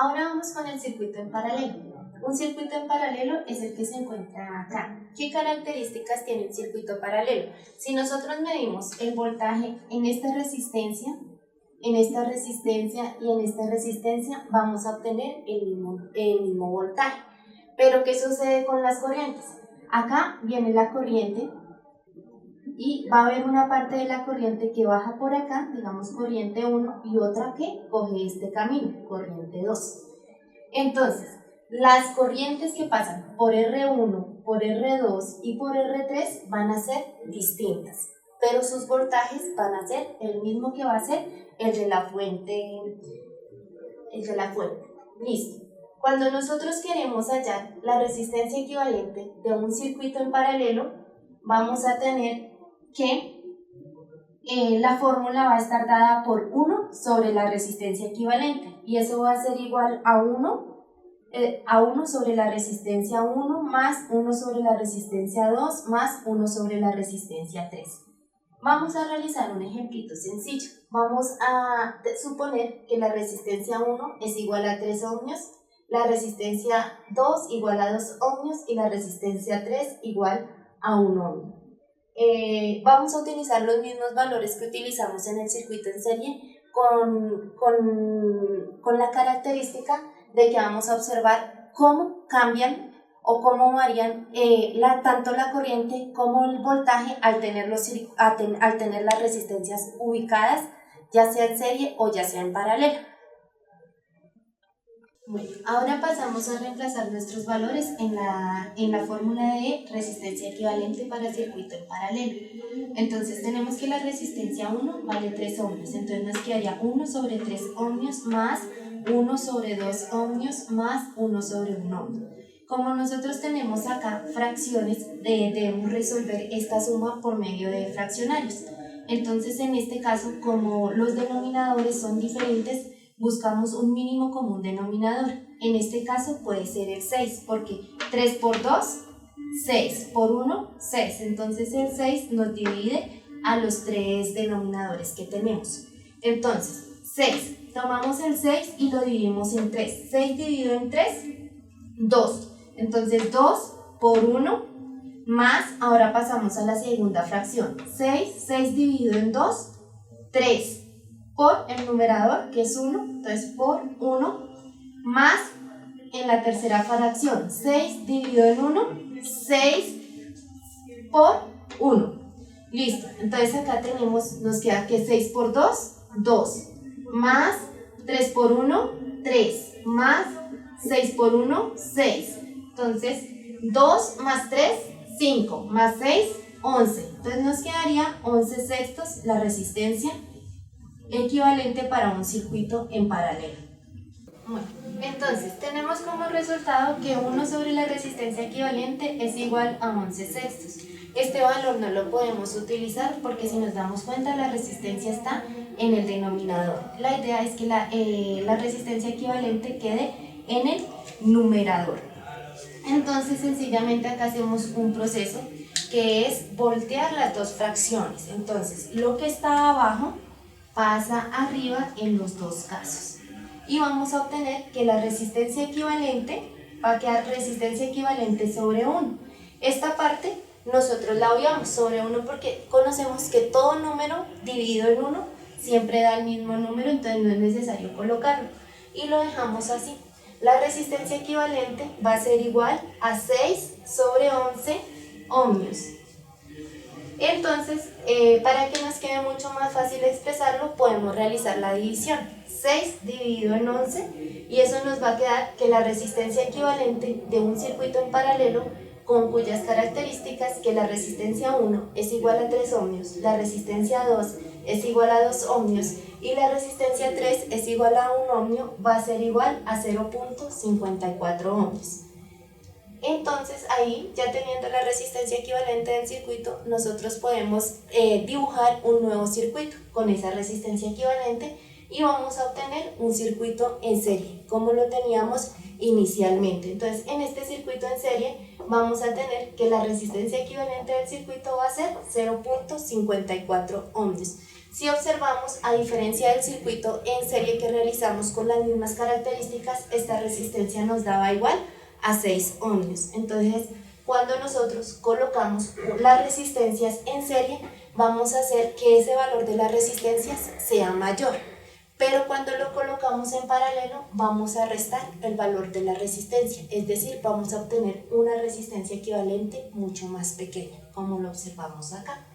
Ahora vamos con el circuito en paralelo. Un circuito en paralelo es el que se encuentra acá. ¿Qué características tiene un circuito paralelo? Si nosotros medimos el voltaje en esta resistencia, y en esta resistencia, vamos a obtener el mismo voltaje. Pero ¿qué sucede con las corrientes? Acá viene la corriente y va a haber una parte de la corriente que baja por acá, digamos corriente 1, y otra que coge este camino, corriente 2. Entonces, las corrientes que pasan por R1, por R2 y por R3 van a ser distintas, pero sus voltajes van a ser el mismo que va a ser el de la fuente. Listo. Cuando nosotros queremos hallar la resistencia equivalente de un circuito en paralelo, vamos a tener que la fórmula va a estar dada por 1 sobre la resistencia equivalente, y eso va a ser igual a 1 sobre la resistencia 1 más 1 sobre la resistencia 2 más 1 sobre la resistencia 3. Vamos a realizar un ejemplito sencillo. Vamos a suponer que la resistencia 1 es igual a 3 ohmios, la resistencia 2 igual a 2 ohmios y la resistencia 3 igual a 1 ohmio. Vamos a utilizar los mismos valores que utilizamos en el circuito en serie con la característica de que vamos a observar cómo cambian o cómo varían tanto la corriente como el voltaje al tener las resistencias ubicadas, ya sea en serie o ya sea en paralelo. Bueno, ahora pasamos a reemplazar nuestros valores en la fórmula de resistencia equivalente para circuito en paralelo. Entonces tenemos que la resistencia 1 vale 3 ohmios, entonces nos quedaría 1 sobre 3 ohmios más 1 sobre 2 ohmios más 1 sobre 1 ohmio. Como nosotros tenemos acá fracciones, debemos resolver esta suma por medio de fraccionarios. Entonces en este caso, como los denominadores son diferentes, buscamos un mínimo común denominador. En este caso puede ser el 6, porque 3 por 2, 6, por 1, 6. Entonces el 6 nos divide a los 3 denominadores que tenemos. Entonces, 6, tomamos el 6 y lo dividimos en 3. 6 dividido en 3, 2. Entonces 2 por 1 más, ahora pasamos a la segunda fracción. 6 dividido en 2, 3. Por el numerador, que es 1, entonces por 1, más en la tercera fracción, 6 dividido en 1, 6 por 1. Listo, entonces acá nos queda que 6 por 2, 2, más 3 por 1, 3, más 6 por 1, 6. Entonces 2 más 3, 5, más 6, 11. Entonces nos quedaría 11 sextos la resistencia equivalente para un circuito en paralelo. Bueno, entonces tenemos como resultado que 1 sobre la resistencia equivalente es igual a 11 sextos. Este valor no lo podemos utilizar porque, si nos damos cuenta, la resistencia está en el denominador. La idea es que la resistencia equivalente quede en el numerador. Entonces sencillamente acá hacemos un proceso que es voltear las dos fracciones. Entonces lo que está abajo pasa arriba en los dos casos, y vamos a obtener que la resistencia equivalente va a quedar resistencia equivalente sobre 1. Esta parte nosotros la obviamos sobre 1 porque conocemos que todo número dividido en 1 siempre da el mismo número, entonces no es necesario colocarlo, y lo dejamos así. La resistencia equivalente va a ser igual a 6 sobre 11 ohmios. Entonces, para que nos quede mucho más fácil expresarlo, podemos realizar la división. 6 dividido en 11, y eso nos va a quedar que la resistencia equivalente de un circuito en paralelo, con cuyas características que la resistencia 1 es igual a 3 ohmios, la resistencia 2 es igual a 2 ohmios y la resistencia 3 es igual a 1 ohmio, va a ser igual a 0.54 ohmios. Entonces ahí, ya teniendo la resistencia equivalente del circuito, nosotros podemos dibujar un nuevo circuito con esa resistencia equivalente y vamos a obtener un circuito en serie, como lo teníamos inicialmente. Entonces, en este circuito en serie vamos a tener que la resistencia equivalente del circuito va a ser 0.54 ohmios. Si observamos, a diferencia del circuito en serie que realizamos con las mismas características, esta resistencia nos daba igual a 6 ohmios. Entonces, cuando nosotros colocamos las resistencias en serie, vamos a hacer que ese valor de las resistencias sea mayor. Pero cuando lo colocamos en paralelo, vamos a restar el valor de la resistencia, es decir, vamos a obtener una resistencia equivalente mucho más pequeña, como lo observamos acá.